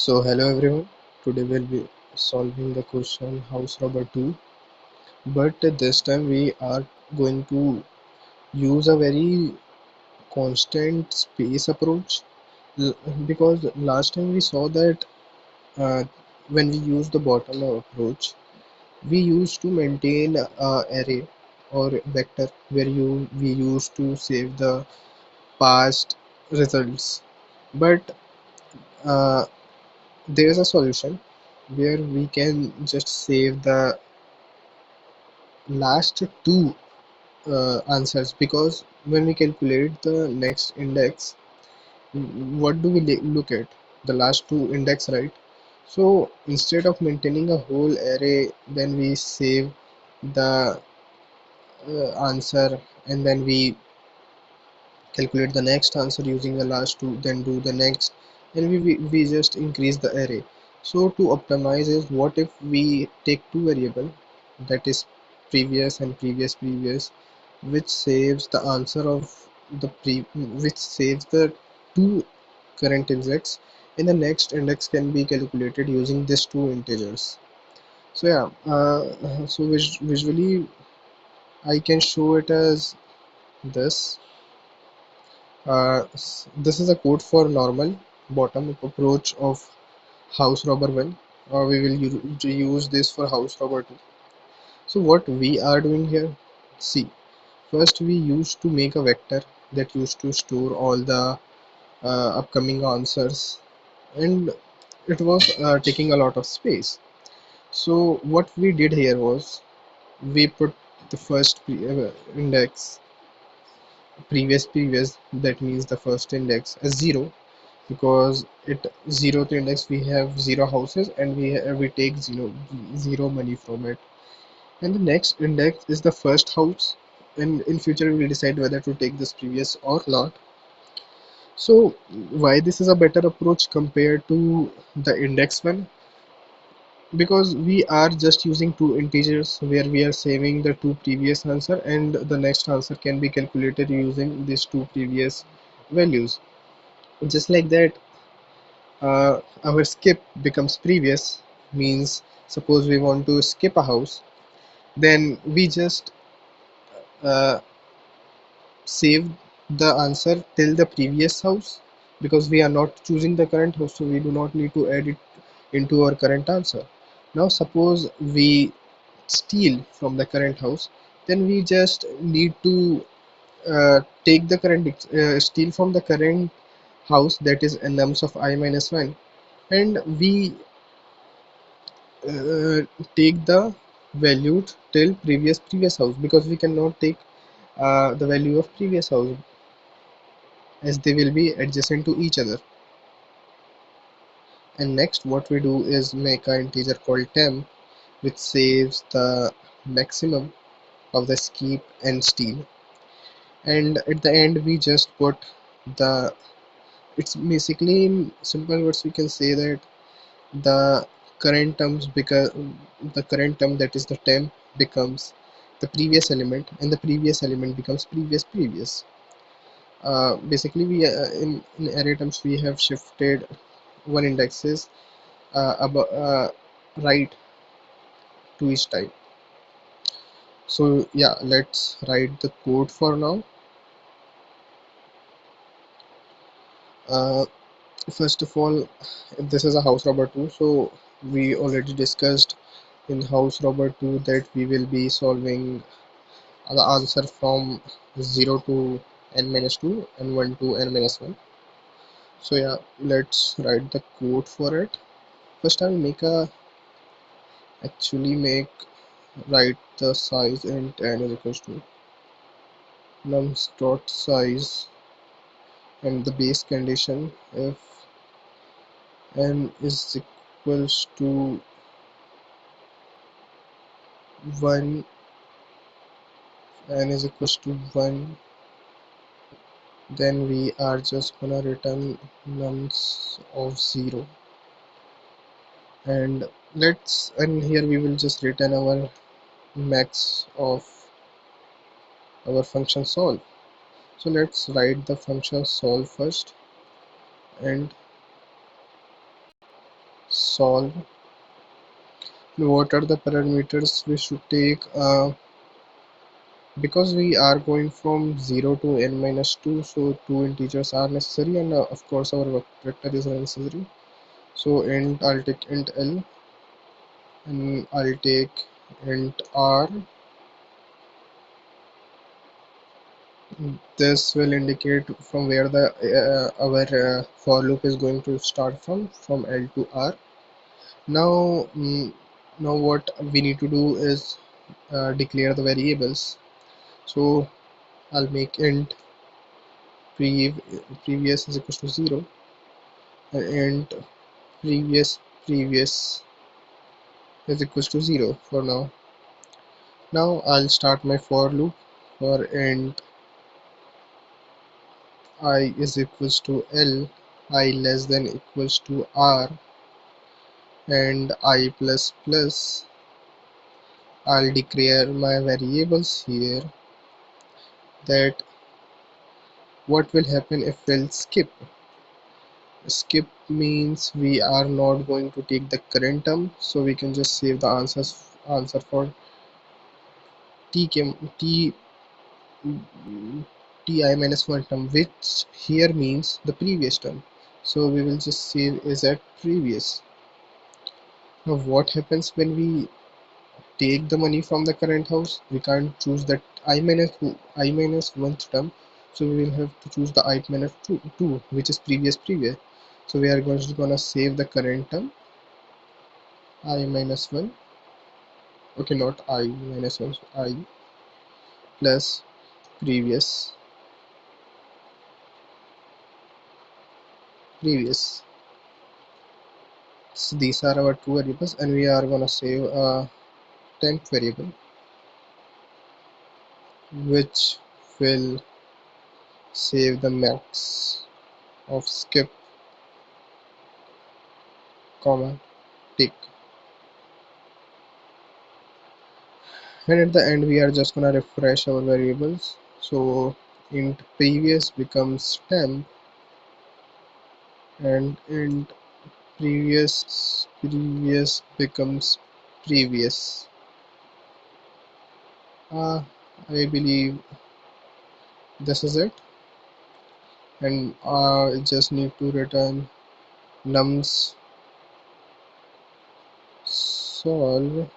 So hello everyone, today we'll be solving the question house robber 2, but this time we are going to use a very constant space approach. Because last time we saw that uh, when we use the bottom up approach, we used to maintain a array or vector where we used to save the past results, but uh, there is a solution where we can just save the last two answers, because when we calculate the next index, what do we look at? The last two index, right? So instead of maintaining a whole array, then we save the answer, and then we calculate the next answer using the last two, then do the next, and we just increase the array. So to optimize is, what if we take two variable, that is previous and previous, which saves the answer of the which saves the two current index, and the next index can be calculated using these two integers. So yeah, so visually I can show it as this. This is a code for normal bottom-up approach of house robber 1. We will use this for house robber 2. So what we are doing here, see, first we used to make a vector that used to store all the upcoming answers, and it was taking a lot of space. So what we did here was, we put the first index, previous, that means the first index, as 0, because it zeroth index we have 0 houses, and we take zero money from it. And the next index is the first house, and in future we will decide whether to take this previous or not. So why this is a better approach compared to the index one? Because we are just using two integers where we are saving the two previous answer, and the next answer can be calculated using these two previous values. Just like that, our skip becomes previous, means suppose we want to skip a house, then we just uh, save the answer till the previous house, because we are not choosing the current house, so we do not need to add it into our current answer. Now suppose we steal from the current house, then we just need to take the current steal from the current house, that is nums of I minus 1, and we uh, take the value till previous house, because we cannot take the value of previous house, as they will be adjacent to each other. And next what we do is make an integer called temp, which saves the maximum of the skip and steal, and at the end we just put the, it's basically, in simple words we can say that the current terms, because the current term, that is the temp, becomes the previous element, and the previous element becomes previous. Basically we in array terms we have shifted one indexes about right to each type. So yeah, let's write the code for now. uh, First of all, this is a house robber 2, so we already discussed in house robber 2 that we will be solving the answer from 0 to n minus 2 and 1 to n minus 1. So yeah, let's write the code for it. First I'll make a actually make write the size int n is equals to nums dot size, and the base condition, if n is equals to 1, n is equals to 1, then we are just gonna return nums of 0. And here we will just return our max of our function solve. So let's write the function solve first, and solve. What are the parameters we should take? Because we are going from 0 to n minus 2, so two integers are necessary, and of course our vector is necessary. So I'll take int l, and I'll take int r. This will indicate from where the our for loop is going to start from L to R. Now, now what we need to do is declare the variables. So I'll make int previous is equals to 0, and int previous is equals to 0 for now. Now I'll start my for loop for int I is equals to L, I less than equals to R, and I plus plus. I'll declare my variables here. That what will happen if we'll skip. Skip means we are not going to take the current term, so we can just save the answer for t ti minus 1 term, which here means the previous term. So we will just save is at previous. Now what happens when we take the money from the current house? We can't choose that I minus 1th term, so we will have to choose the I minus 2, which is previous. So we are gonna save the current term I minus 1, okay, not I minus 1, I plus previous. So these are our two variables, and we are gonna save a temp variable which will save the max of skip comma tick. And at the end we are just gonna refresh our variables. So int previous becomes temp, and int previous becomes previous. I believe this is it, and I just need to return nums solve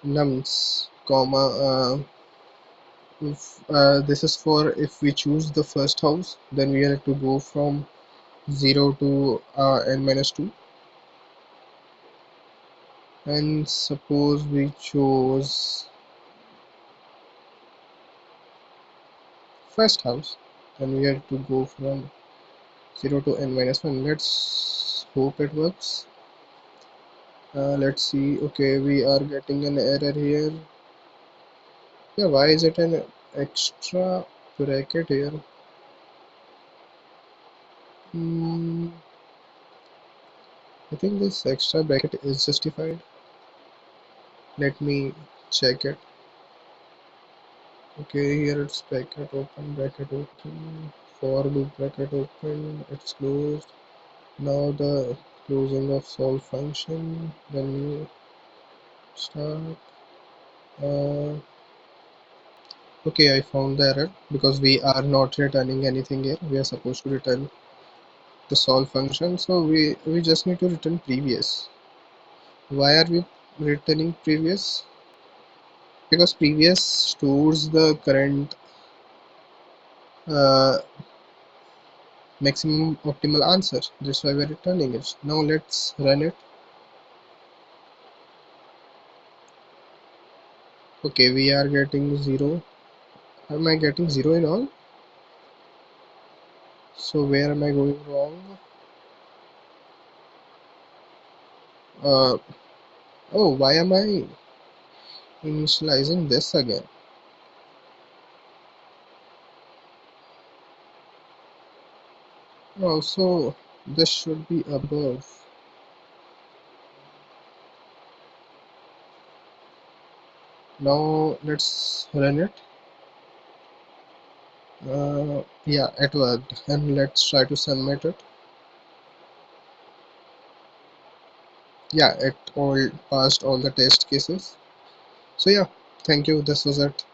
nums comma if this is for if we choose the first house, then we have to go from 0 to n minus 2, and suppose we chose first house, then we have to go from 0 to n minus 1. Let's hope it works. Let's see. Okay, we are getting an error here. Yeah, why is it an extra bracket here? Hmm, I think this extra bracket is justified. Let me check it. Okay, here it's bracket open, for loop bracket open, it's closed. Now the closing of solve function, then you start. Uh, okay, I found the error because we are not returning anything here. We are supposed to return the solve function, so we just need to return previous. Why are we returning previous? Because previous stores the current uh, maximum optimal answer. That's why we're returning it. Now let's run it. Okay, we are getting 0. Am I getting 0 in all? So where am I going wrong? Uh, oh, why am I initializing this again? Oh, so this should be above. Now let's run it. Yeah, it worked. And let's try to submit it. yeah, it all passed all the test cases. So yeah, thank you. This was it.